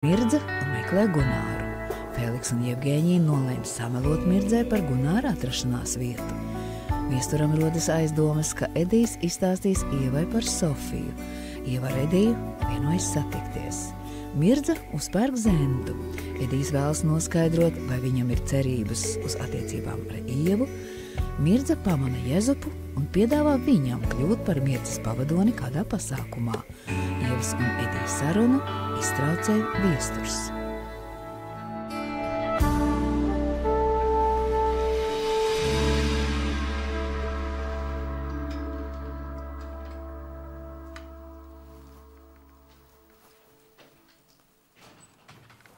Mirdza un meklē Gunāru. Feliks un Jevgeņija nolēma samelot Mirdzai par Gunāra atrašanās vietu. Viesturam rodas aizdomas, ka Edijs izstāstīs Ievai par Sofiju. Ieva ar Ediju vienojas satikties. Mirdza uzpērk zentu. Edijs vēlas noskaidrot, vai viņam ir cerības uz attiecībām ar Ievu. Mirdza pamana Jezupu un piedāvā viņam kļūt par Mirdzas pavadoni kādā pasākumā. Ievas un Edija sarunu iztraucē viesturs.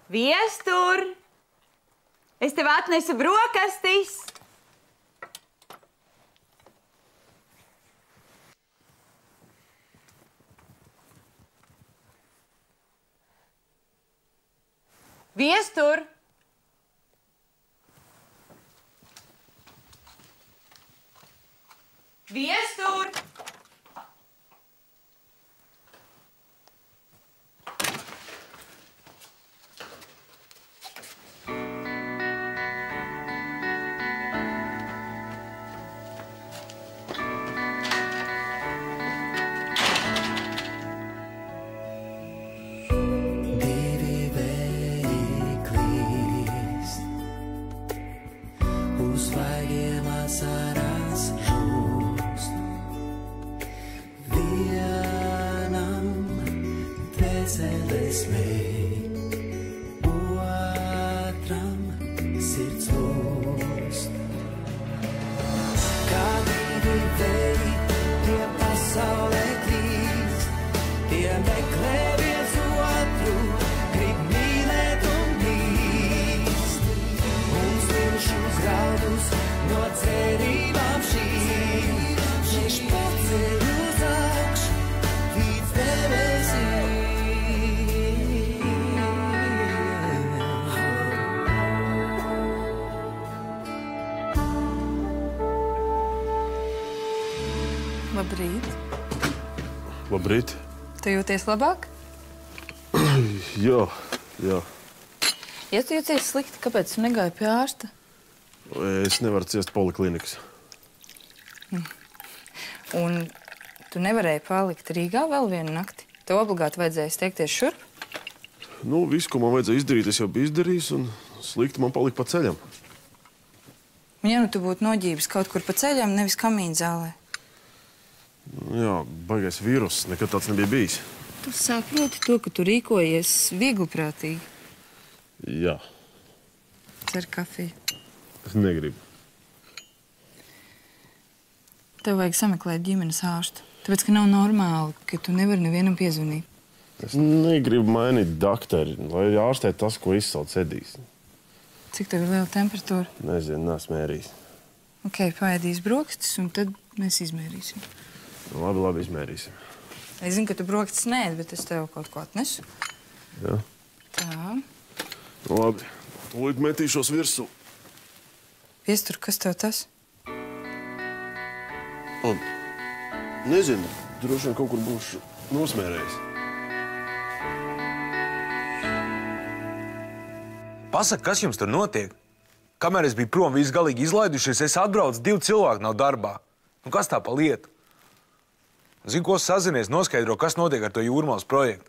Viestur! Es tev atnesu brokastis! Viestur! Viestur! Labrīt. Labrīt. Tu jūties labāk? Jā. Ja tu jūties slikti, kāpēc tu negāji pie ārsta? Es nevaru ciest poliklinikas. Un tu nevarēji palikt Rīgā vēl vienu nakti? Tev obligāti vajadzēja steigties šurp? Nu, visu, ko man vajadzēja izdarīt, es jau biju izdarījis, un slikti man palika pa ceļam. Un ja nu tu būtu noģības kaut kur pa ceļam, nevis kamīņu zālē? Jā, baigais vīruss, nekad tāds nebija bijis. Tu saproti to, ka tu rīkojies viegliprātīgi. Jā. Dzer kafiju. Es negribu. Tev vajag sameklēt ģimenes ārstu. Tāpēc, ka nav normāli, ka tu nevari nevienam piezvanīt. Es negribu mainīt dakteri, lai ārstē tas, ko izsauc Edijs. Cik tev ir liela temperatūra? Nezinu, neesmu mērījis. Ok, paēdīs brokastis, un tad mēs izmērīsim. Labi, izmērīsim. Es zinu, ka tu brokastis neēd, bet es tev kaut ko atnesu. Jā. Tā. Labi. Tūlīt metīšos virsū. Viestur, kas tev tas? Un, nezinu, droši vien kaut kur būšu nosmērējis. Pasaka, kas jums tur notiek? Kamēr es biju prom, visi galīgi izlaidušies, es atbraucu, 2 cilvēki nav darbā. Nu, kas tā pa lietu? Zinu, ko sazinies, noskaidro, kas notiek ar to Jūrmālas projektu.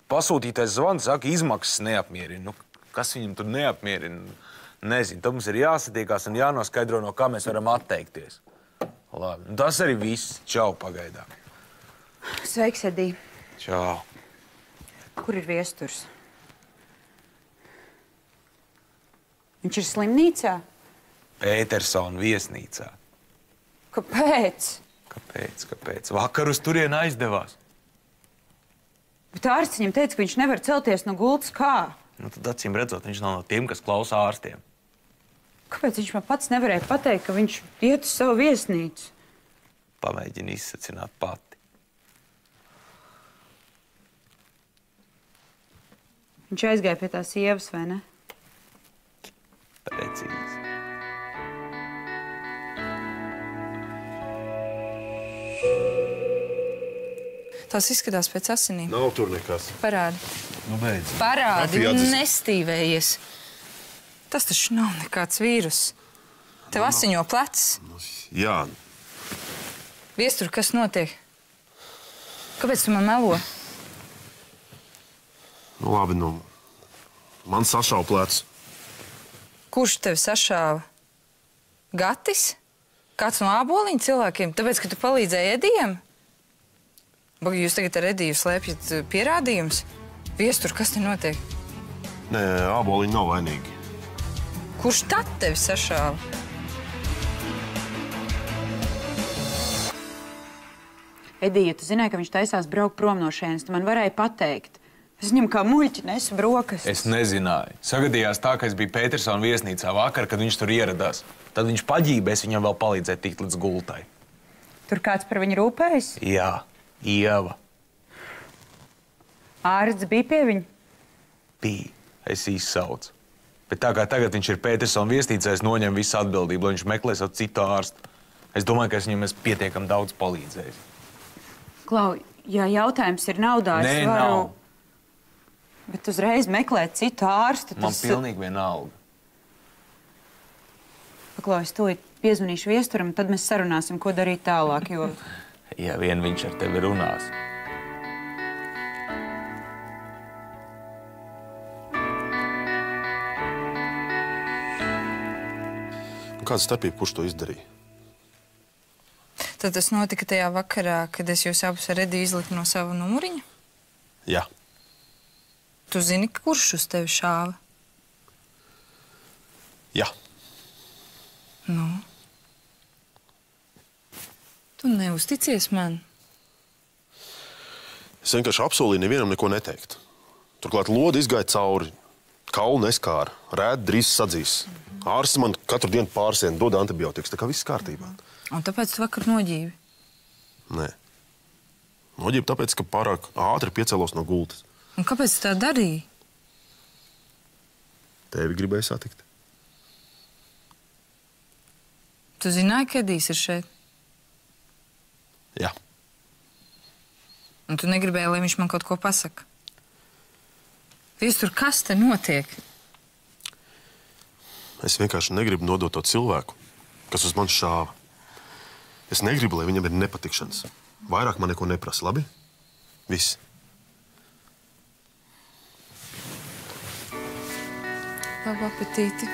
Pasūtītais zvans saka, izmaksas neapmierina. Nu, kas viņam tur neapmierina? Nezinu, tad mums ir jāsatiekās un jānoskaidro, no kā mēs varam atteikties. Labi, nu, tas arī viss. Čau, pagaidām. Sveiks, Edī. Čau. Kur ir viesturs? Viņš ir slimnīcā? Pētersona viesnīcā. Kāpēc? Kāpēc? Vakar uz turieni aizdevās. Bet ārsts viņam teica, ka viņš nevar celties no gultas kā? Nu, tad acīm redzot, viņš nav no tiem, kas klausa ārstiem. Kāpēc viņš man pats nevarēja pateikt, ka viņš iet uz savu viesnīcu? Pamēģini izsacināt pati. Viņš aizgāja pie tās Ievas, vai ne? Precīzi. Tas izskatās pēc asinīm. Nav tur nekas. Parādi. Nu, beidz. Parādi, Kafija atdzis. nestīvējies. Tas taču nav nekāds vīrus. Tev asiņo plecs. Jā. Viestur, kas notiek? Kāpēc tu man melo? Nu, labi, nu. Man sašauja plecs. Kurš tevi sašāva? Gatis? Kāds no āboliņu cilvēkiem? Tāpēc, ka tu palīdzēji Edijam? Bagi, jūs tagad ar Ediju slēpjat pierādījumus? Viestur, kas te notiek? Nē, āboliņi nav vainīgi. Kurš tad tevi sašāva? Edija, tu zināji, ka viņš taisās braukt prom no šejienes. Tu man varēji pateikt. Es viņam kā muļķi nesu brokas. Es nezināju. Sagadījās tā, ka es biju Petersona viesnīcā vakar, kad viņš tur ieradās. Tad viņš paģība, es viņam vēl palīdzēju tikt līdz gultai. Tur kāds par viņu rūpējas? Jā, Ieva. Ārsts bija pie viņa? Bija. Es izsaucu. Bet tā kā tagad viņš ir Petersona viesnīcā, es noņemu visu atbildību, lai viņš meklē savu citu ārstu. Es domāju, ka es viņam esmu pietiekami daudz palīdzējis. Klau, ja jautājums ir naudā, es Nē, varu... nav. Bet uzreiz meklēt citu ārstu. Man pilnīgi vienalga. Klau, es tūlīt piezvanīšu viesturam, tad mēs sarunāsim, ko darīt tālāk, jo... Ja vien viņš ar tevi runās. Kāda starpība, kurš to izdarīja? Tad tas notika tajā vakarā, kad es jūs abus ar Ediju izliku no sava numuriņa? Jā. Tu zini, kurš uz tevi šāva? Jā. Nu? Tu neusticies man? Es vienkārši apsolīju nevienam neko neteikt. Turklāt lode izgāja cauri. Kaulu neskāra. Rēta drīz sadzīs. Ārsts man katru dienu pārsienu dod antibiotikas, tā kā viss kārtībā. Un tāpēc tu vakar noģīvi? Nē. Noģību tāpēc, ka pārāk ātri piecēlos no gultas. Un kāpēc tu tā darīji? Tevi gribēju satikt. Tu zināji, ka Edijs ir šeit? Jā. Un tu negribēji, lai viņš man kaut ko pasaka? Viestur, kas te notiek? Es vienkārši negribu nodot to cilvēku, kas uz mani šāva. Es negribu, lai viņam ir nepatikšanas. Vairāk man neko neprasa, labi? Viss. Labu apetīti.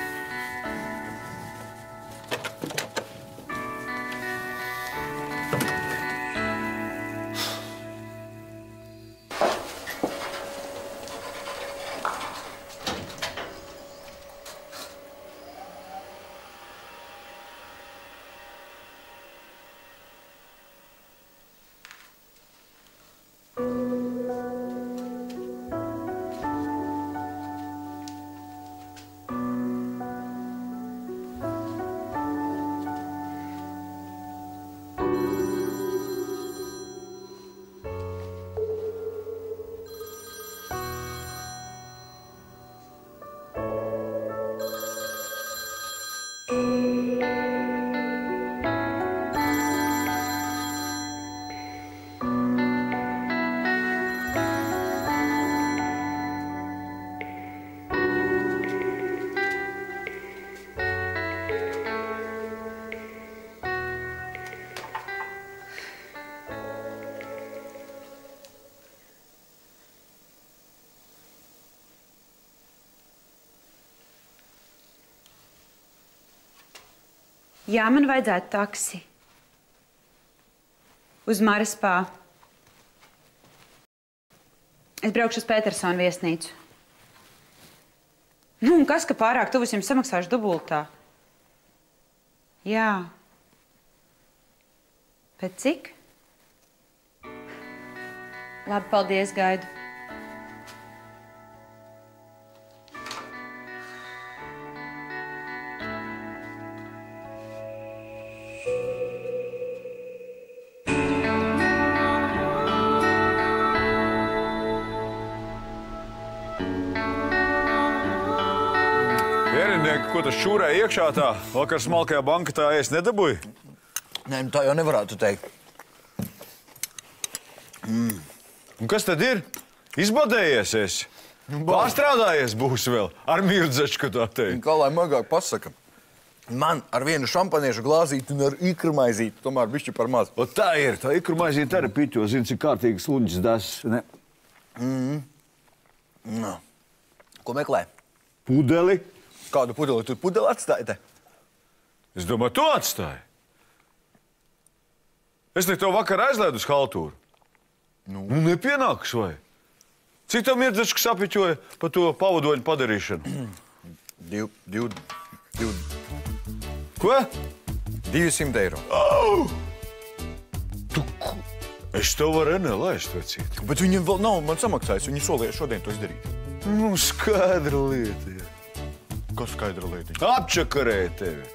Jā, man vajadzētu taksi. Uz Maraspā. Es braukšu uz Petersona viesnīcu. Nu, un kas, ka pārāk tuvu jums samaksāšu dubultā? Jā. Pēc cik? Labi, paldies, gaidu. Ierindnieki, ko tas šūrēja iekšā tā? Vakar smalkajā banketā ēst nedabūja? Nē, nu tā jau nevarētu teikt. Un kas tad ir? Izbadējies esi? Pārstrādājies būs vēl ar Mirdzečku, tā teikt. Kā lai magāk pasaka? Man ar vienu šampaniešu glāzīti un ar ikrumaizīti tomēr bišķi par maz. O tā ir, tā ikrumaizīte arī piķo, zini, cik kārtīgas luņas das, ne? No. Ko meklē? Pudeli? Kādu pudeli? Tu pudeli atstāji te? Es domāju, tu atstāji. Es te tev vakar aizlēdu uz haltūru. Nu, nepienāks vai? Cik tev Mirdzečku sapiķoja par to pavadoņu padarīšanu? 200 Ko? 200 eiro. Es tev varu nelaist, vecīt. Bet viņam vēl nav man samaksājis. Viņi solīja šodien to izdarīt. Nu, skaidra lieta, jā. Kas skaidra lieta? Apčakarēja tevi.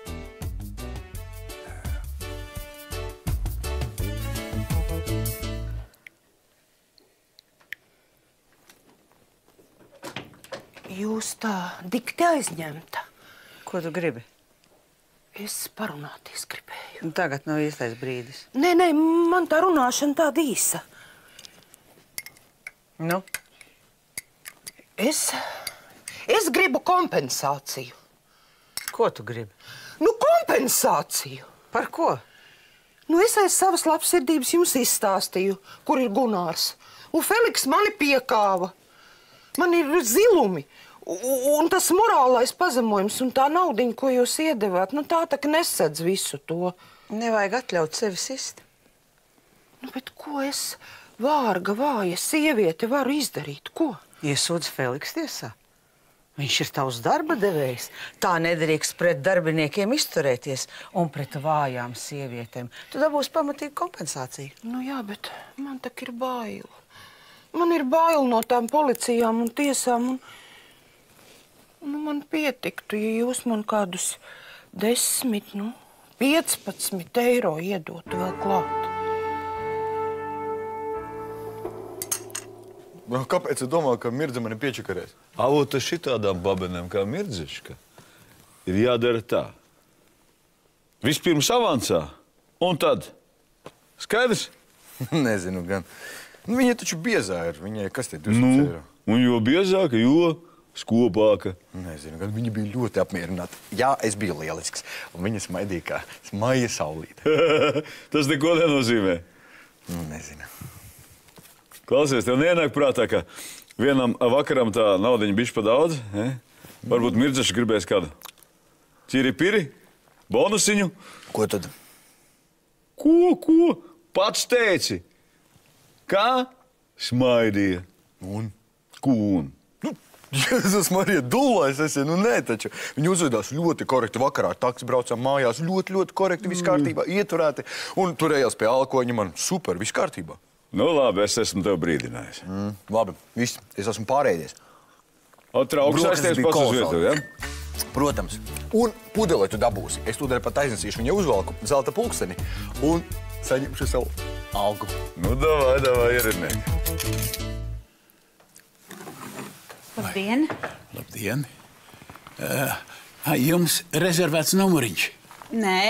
Jūs tā dikti aizņemta. Ko tu gribi? Es parunāties gribēju. Un tagad nav īstais brīdis. Nē, man tā runāšana tāda īsa. Nu? Es gribu kompensāciju. Ko tu gribi? Nu, kompensāciju. Par ko? Nu, es aiz savas labsirdības jums izstāstīju, kur ir Gunārs. Un Feliks mani piekāva. Man ir zilumi. Un tas morālais pazemojums un tā naudiņa, ko jūs iedevāt, nu tā tā nesedz visu to. Nevajag atļaut sevi sist. Nu, bet ko es, vārga, vāja sieviete, varu izdarīt? Ko? Iesūdz Feliks tiesā. Viņš ir tavs darba devējs. Tā nedrīkst pret darbiniekiem izturēties un pret vājām sievietēm. Tu dabūsi pamatīgu kompensāciju. Nu jā, bet man tak ir bail. Man ir bail no tām policijām un tiesām. Nu, man pietiktu, ja jūs man kādus 10, 15 eiro iedotu vēl klāt. Kāpēc tu domā, ka Mirdze mani piečakarēs? Avota šitādām babenēm kā Mirdzečka ir jādara tā. Vispirms avansā, un tad. Skaidrs? Nezinu gan. Nu, viņa taču biezā ir. Viņai kas tie 200 eiro? Un jo biezāka, jo skopāka. Nezinu, gan viņa bija ļoti apmierināta. Jā, es biju lielisks. Un viņa smaidīja kā maija saulīte. Tas neko nenozīmē. Nezinu. Klausies, tev neienāk prātā, ka vienam vakaram tā naudiņa bišķi pa daudz? Varbūt Mirdzečs gribēs kādu ķiri-piri, bonusiņu. Ko tad? Ko? Pats teici. Kā? Smaidīja. Un? Kūn. Jēzus Marija, dullais esi, nu nē taču. Viņi uzvedās ļoti korekti vakarā, taks braucām mājās, ļoti korekti, viss kārtībā, ieturēti. Un turējās pie alkoņa man super, viss kārtībā. Nu labi, es esmu tev brīdinājis. Labi, viss, es esmu pārējies. Trauks aizties pats uz vietu, ja? Protams. Un pudeli tu dabūsi. Es tūdēļ pat aiznesīšu viņa uzvalku zelta pulksteni un saņemšu savu algu. Nu, davai, ierinieki. Labdien! Labdien! Jums rezervēts numuriņš? Nē.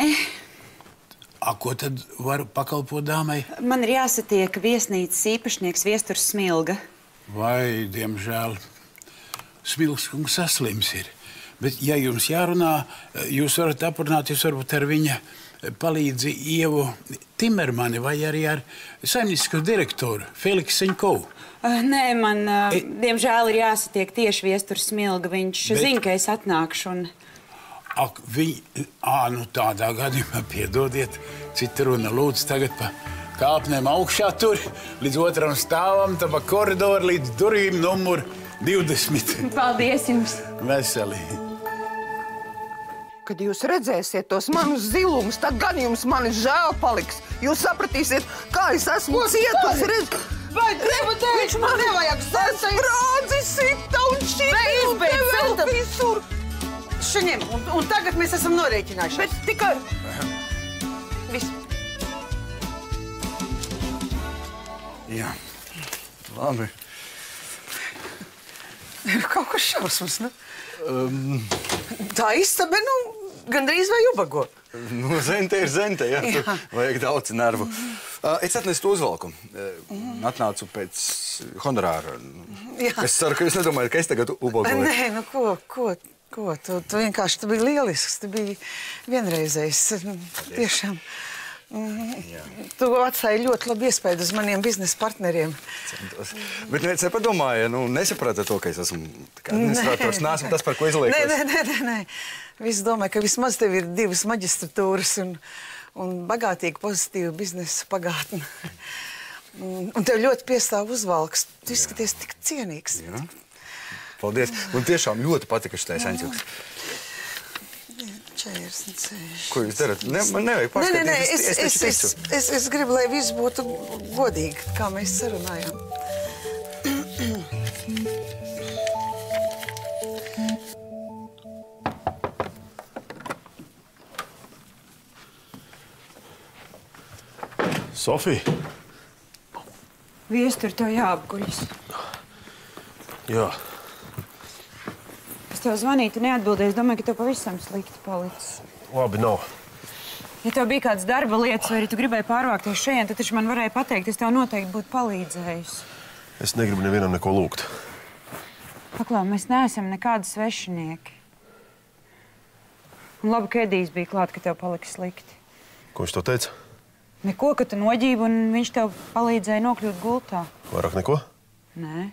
Ko tad varu pakalpot dāmai? Man ir jāsatiek viesnīcas īpašnieks Viesturs Smilga. Vai, diemžēl, Smilgs kungs saslims ir. Bet, ja jums jārunā, jūs varat aprunāties varbūt ar viņa palīdzi Ievu Timermani vai arī ar saimniecisko direktoru Feliksu Seņkovu. Nē, man, diemžēl, ir jāsatiek tieši Viesturs Smilga. Viņš zina, ka es atnākšu un... Ak, nu tādā gadījumā piedodiet, cita runa lūdzu tagad pa kāpnēm augšā tur, līdz otram stāvam, tā pa koridoru, līdz durvīm numur 20. Paldies jums! Veseli! Kad jūs redzēsiet tos manus zilumus, tad gan jums mani žēl paliks. Jūs sapratīsiet, kā es esmu cietusi. Vai gribu teikt, viņš man nevajag sasai rādzi sita un šit. Beidz, visur. Šaņem, un tagad mēs esam norēķinājušies. Bet tikai... Viss. Jā, labi. Kaut kas šausmas, nu? Tā istaba, gandrīz vai ubago. Nu, zente ir zente, jā. Vajag daudz nervu. Es atnesu to uzvalku. Atnācu pēc honorāra. Jā. Es ceru, ka jūs nedomājat, ka es tagad ubogoju. Nē, nu ko? Tu vienkārši tu biji lielisks, tu biji vienreizējs. Tiešām. Tu atstāji ļoti labu iespēju uz maniem biznesa partneriem. Bet es padomāju, nesapratu to, ka es esmu administrators. Neesmu tas, par ko izliekos. Nē. Visi domāju, ka vismaz tev ir 2 maģistratūras un bagātīga, pozitīva biznesa pagātne. Un tev ļoti piestāv uzvalks. Tu izskaties tik cienīgs. Jā. Paldies. Un tiešām ļoti patika šitais aņķuks. 46. Ko jūs darat? Man nevajag pārskatīt. Es gribu, lai viss būtu godīgi, kā mēs sarunājām. Sofija? Viestur, tev jāapguļas. Jā. Es tev zvanīju, tu neatbildēji. Es domāju, ka tev pavisam slikti palicis. Labi, nav. Ja tev bija kādas darba lietas, vai arī tu gribēji pārvākties šeit, tad taču man varēja pateikt, es tev noteikti būtu palīdzējusi. Es negribu nevienam neko lūgt. Paklau, mēs neesam nekādi svešinieki. Un labi, ka Edijs bija klāt, ka tev palika slikti. Ko viņš to teica? Neko, ka tu noģībi, un viņš tev palīdzēja nokļūt gultā. Vairāk neko? Nē.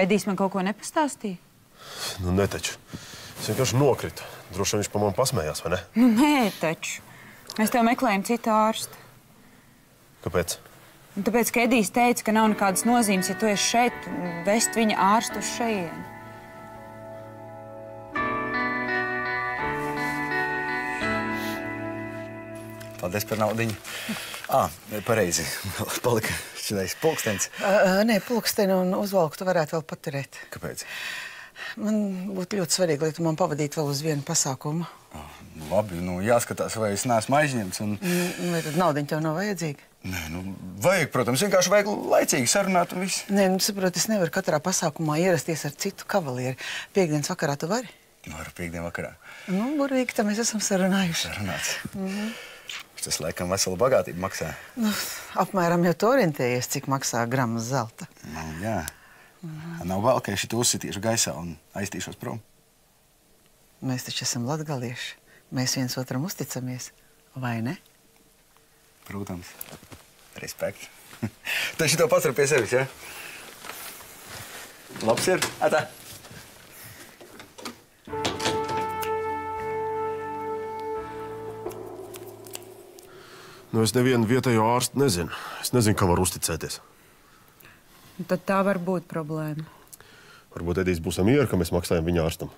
Edijs man kaut ko nepastāstīja? Nu, ne taču. Es vienkārši nokritu. Droši vien viņš pa man pasmējās, vai ne? Nu, nē, taču. Mēs tev meklējam citu ārstu. Kāpēc? Un tāpēc, ka Edijs teica, ka nav nekādas nozīmes, ja tu esi šeit, vest viņa ārstu uz šejieni. Paldies par naudiņu. Pareizi. Palika šis pulkstenis. Nē, pulksteni un uzvalku tu varētu vēl paturēt. Kāpēc? Man būtu ļoti svarīgi, lai tu man pavadītu vēl uz vienu pasākumu. Labi, jāskatās, vai es neesmu aizņemts. Vai tad naudiņa tev nav vajadzīga? Nē, vajag, protams. Vienkārši vajag laicīgi sarunāt un viss. Nē, saprot, es nevaru katrā pasākumā ierasties ar citu kavalieri. Piektdienas vakarā tu vari? Varu piektdien vakarā. Burvīgi, tā mēs esam sarunājuši. Sarunāts. Tas, laikam, vesela bagātība maksā. Apmēram jau tu orientējies, cik maksā gramas zelta. Jā. Nav vēl, ka es šito uzsitīšu gaisā un aiztīšos prom. Mēs taču esam latgalieši. Mēs viens otram uzticamies, vai ne? Protams. Respekt. Tad šito patur pie sevis, ja? Labs ir? Atā. Es nevienu vietējo ārstu nezinu. Es nezinu, kam var uzticēties. Un tad tā var būt problēma. Varbūt Edijs būs mieru, ka mēs maksājam viņa ārstam.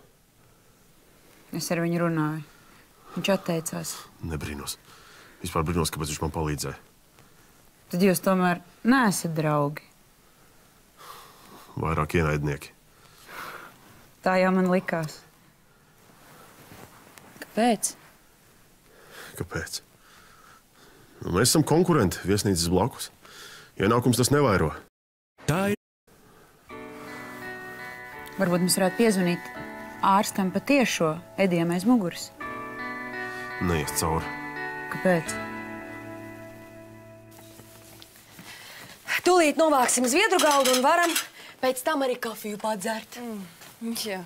Es ar viņu runāju. Viņš atteicās. Nebrīnos. Vispār brīnos, kāpēc viņš man palīdzēja. Tad jūs tomēr neesat draugi. Vairāk ienaidnieki. Tā jau man likās. Kāpēc? Kāpēc? Mēs esam konkurenti viesnīcas blakus. Ienākums tas nevairo. Tā ir. Varbūt mēs varētu piezvanīt ārstam pa tiešo Edijam aiz muguras. Neies cauri. Kāpēc? Tūlīt novāksim zviedru galdu un varam pēc tam arī kafiju padzert. Jā.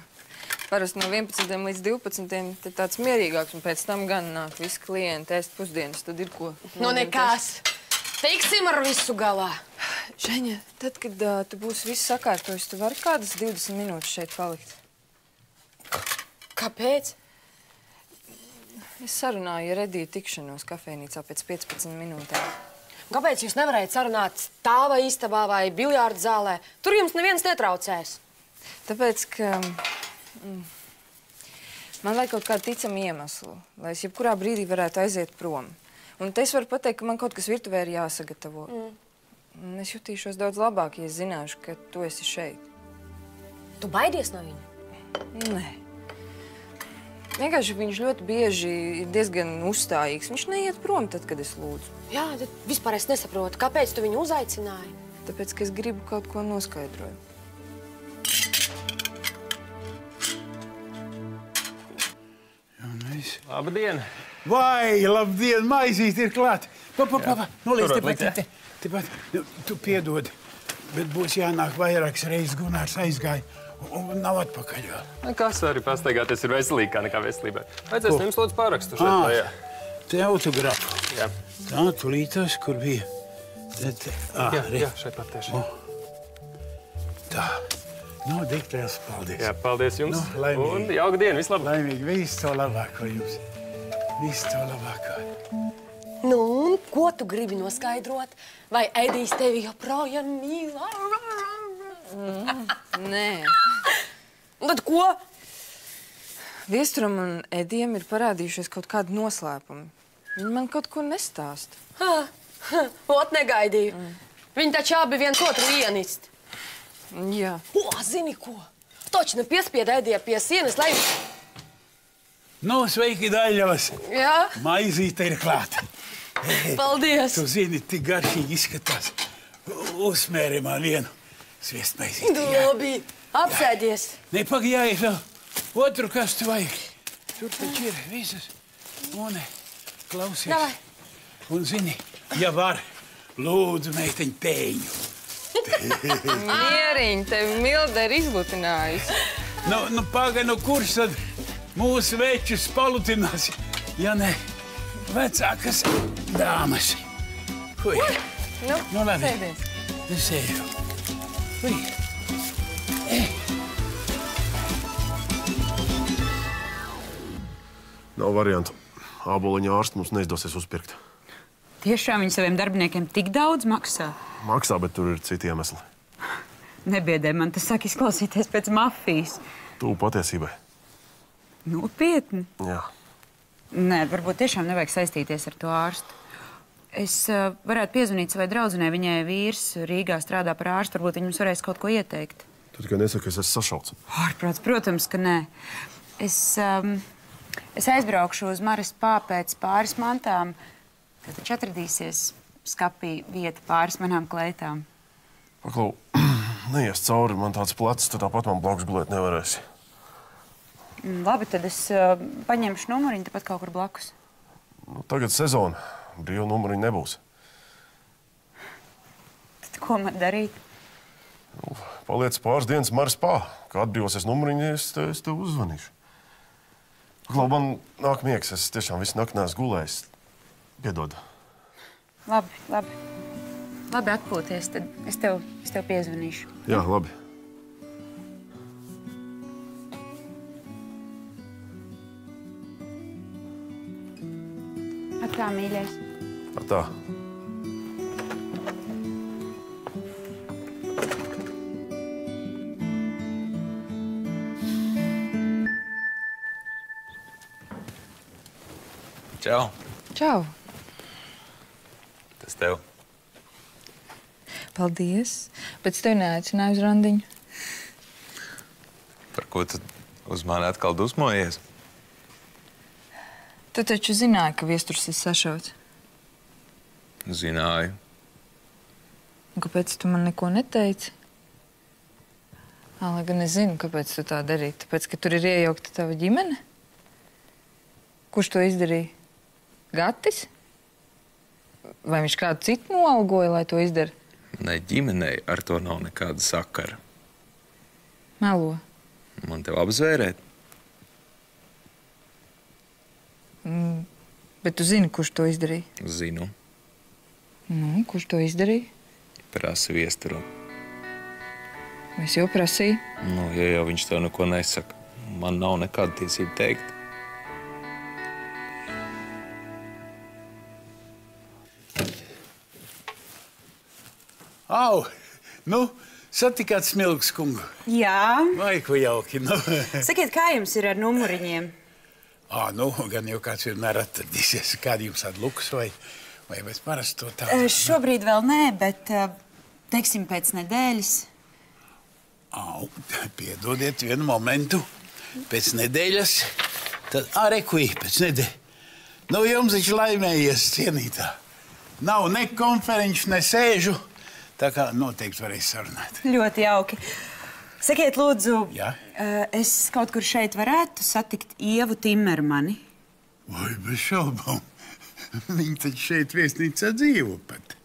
Parasti no 11 līdz 12 tad tāds mierīgāks, un pēc tam gan nāk visi klienti ēst pusdienas, tad ir ko. Nu nekas. Tiksim ar visu galā. Žeņa, tad, kad tu būsi visu sakārtojis, tu vari kādas 20 minūtes šeit palikt? Kāpēc? Es sarunāju ar Ediju tikšanos kafejnīcā pēc 15 minūtēm. Kāpēc jūs nevarējat sarunāt stāva istabā vai biljārdu zālē? Tur jums neviens netraucēs. Tāpēc, ka man vajag kaut kādu ticamu iemeslu, lai es jebkurā brīdī varētu aiziet prom. Un te es varu pateikt, ka man kaut kas virtuvē ir jāsagatavo. Un es jutīšos daudz labāk, ja es zināšu, ka tu esi šeit. Tu baidies no viņa? Nē. Vienkārši viņš ļoti bieži ir diezgan uzstājīgs. Viņš neiet prom tad, kad es lūdzu. Jā, tad vispār es nesaprotu, kāpēc tu viņu uzaicināji? Tāpēc, ka es gribu kaut ko noskaidrot. Labdien! Vai, labdien, maizīt ir klāt! Noliec tepat. Tu piedod, bet būs jānāk vairākas reizes. Gunārs aizgāja un nav atpakaļ vēl. Kas arī pastaigāties ir veselīgāk nekā veselībā. Vajadzēs jums lūdzu pārakstu šeit lejā. Te autografu. Jā. Tā, tulītos, kur bija. Jā, šeit pat tieši. Tā. Nu, diktēls, paldies. Jā, paldies jums. Un jauka diena, visu labu. Laimīgi, visu to labāko jums. Visu to labāko. Nu, un ko tu gribi noskaidrot? Vai Edijs tevi joprojām mīl? Nē. Tad ko? Viesturam un Edijam ir parādījušies kaut kādi noslēpumi. Viņi man kaut ko nestāsta. Ot, negaidīju. Viņi taču abi viens otru ienist. Jā. Zini ko? Toči nepiespied Edija pie sienas, lai... Nu, sveiki, Daļavas. Jā? Maizīte ir klāta. Paldies. Tu zini, tik garšīgi izskatās. Uzmēri man vienu sviestmaizīti. Labi, apsēdies. Ne, pagājājies vēl. Otru kastu vajag. Tur taču ir visas. Un klausies. Davai. Un zini, ja var, lūdzu meiteņu tēņu. Mieriņ, tevi Milda ir izglutinājusi. Nu, kurš tad mūsu večus palutinās, ja ne vecākas dāmas? Hui. Nu, labi. Sēdies. Es sēžu. Hui. Nav variantu. Āboliņa ārstu mums neizdosies uzpirkt. Tiešām viņi saviem darbiniekiem tik daudz maksā? Maksā, bet tur ir citi iemesli. Nebiedē man, tas sāk izklausīties pēc mafijas. Tūp patiesībai. Nopietni? Jā. Nē, varbūt tiešām nevajag saistīties ar to ārstu. Es varētu piezvanīt savai draudzenei, viņai vīrs Rīgā strādā par ārstu, varbūt viņi mums varēs kaut ko ieteikt. Tu tikai nesaki, ka es esmu sašauts. Ārprāts, protams, ka nē. Es aizbraukšu uz Maras pā pēc pāris mantām. Tad taču atradīsies skapī vieta pāris manām kleitām. Paklau, neies cauri, man tāds plecs, tu tāpat man blakus gulēt nevarēsi. Labi, tad es paņemšu numuriņu tepat kaut kur blakus. Nu, tagad sezona. Brīvu numuriņu nebūs. Tad ko man darīt? Nu, paliec pāris dienas Maras pā. Kā atbrīvosies numuriņu, es tev uzzvanīšu. Paklau, man nāk miegs, es tiešām visu nakti neesmu gulējis. Piedod. Labi. Labi, atpūties, tad es tev piezvanīšu. Jā, labi. Atā, mīļais. Atā. Čau. Čau. Tas tev. Paldies. Pēc tev neaicināju uz randiņu. Par ko tu uz mani atkal dusmojies? Tu taču zināji, ka Viesturs ir sašauts. Zināju. Un kāpēc tu man neko neteici? Lai gan es zinu, kāpēc tu tā darīji. Tāpēc, ka tur ir iejaukta tava ģimene? Kurš to izdarīja? Gatis? Vai viņš kādu citu noalgoja, lai to izdara? Ne, ģimenei ar to nav nekāda sakara. Melo. Man tev apzvērēt? Bet tu zini, kurš to izdarīja? Zinu. Nu, kurš to izdarīja? Prasa Viesturam. Es jau prasīju. Nu, ja jau viņš tev neko nesaka, man nav nekāda tiesība teikt. Au, nu, satikāt Smilgas kungu. Jā. Vai, ko jauki, nu. Sakiet, kā jums ir ar numuriņiem? Nu, gan jau kāds vienmēr atradīsies. Kādi jums tādi luks vai bez parasto tā? Šobrīd vēl nē, bet, teiksim, pēc nedēļas. Piedodiet vienu momentu. Pēc nedēļas, tad rekvī pēc nedēļas. Nu, jums taču laimējies, cienītā. Nav ne konferenču, ne sēžu. Tā kā noteikti varēs sarunāt. Ļoti jauki. Sakiet, lūdzu, Jā? Es kaut kur šeit varētu satikt Ievu Timermani? Vai bez šaubām. Viņi taču šeit viesnīcā dzīvo pat.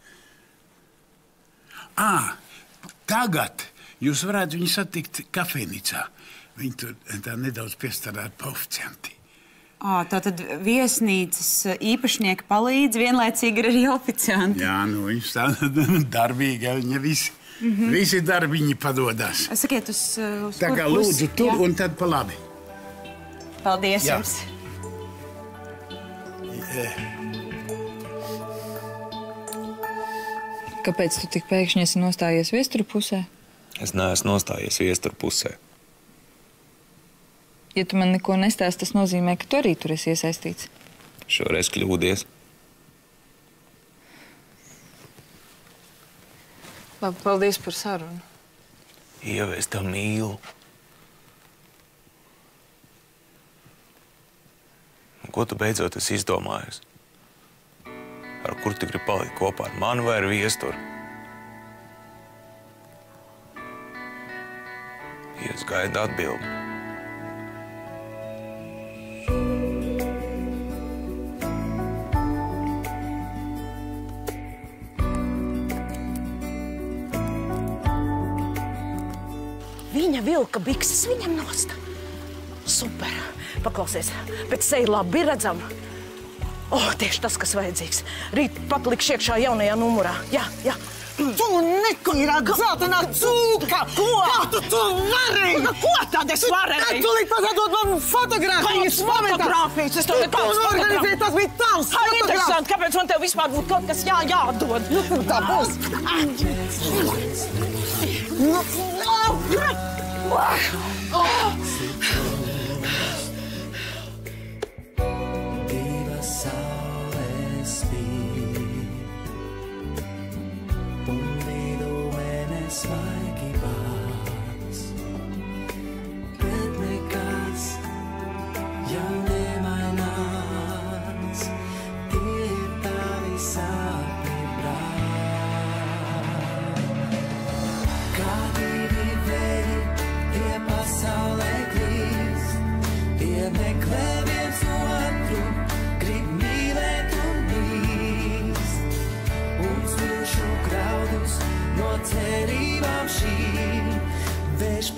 Tagad jūs varētu viņu satikt kafejnīcā. Viņi tur tā nedaudz piestarāt pa oficianti. Tātad viesnīcas īpašnieki palīdz, vienlaicīgi ir arī oficianti. Jā, nu viņš tā darbīga, viņa visi darbiņi padodās. Sakiet, uz tā kā lūdzu tur un tad pa labi. Paldies jums. Kāpēc tu tik pēkšņi esi nostājies viesturu pusē? Es neesmu nostājies viesturu pusē. Ja tu man neko nestāsti, tas nozīmē, ka tu arī tur esi iesaistīts. Šoreiz kļūdies. Labi, paldies par sarunu. Ieva, es tev mīlu. Ko tu beidzot esi izdomājusi? Ar kur tu gribi palikt kopā ar mani vai ar viesturu? Es gaidu atbildi. Viņa vilka bikses viņam nost. Super. Paklausies, pēc seja labi redzama. Tieši tas, kas vajadzīgs. Rīt pat likšu iekšā jaunajā numurā. Jā. Tu nekoirā zeltainā cūka! Ko? Kā tu to varēji? Ko tad es varēju? Kad tu līdz padod man fotogrāfijas? Fotogrāfijas? Es tev nekāds organizēji, tas bija tavs fotogrāfijas. Interesanti, kāpēc man tev vispār būtu kaut kas jādod? Nu, tur tā būs. Cerībām šīm vērš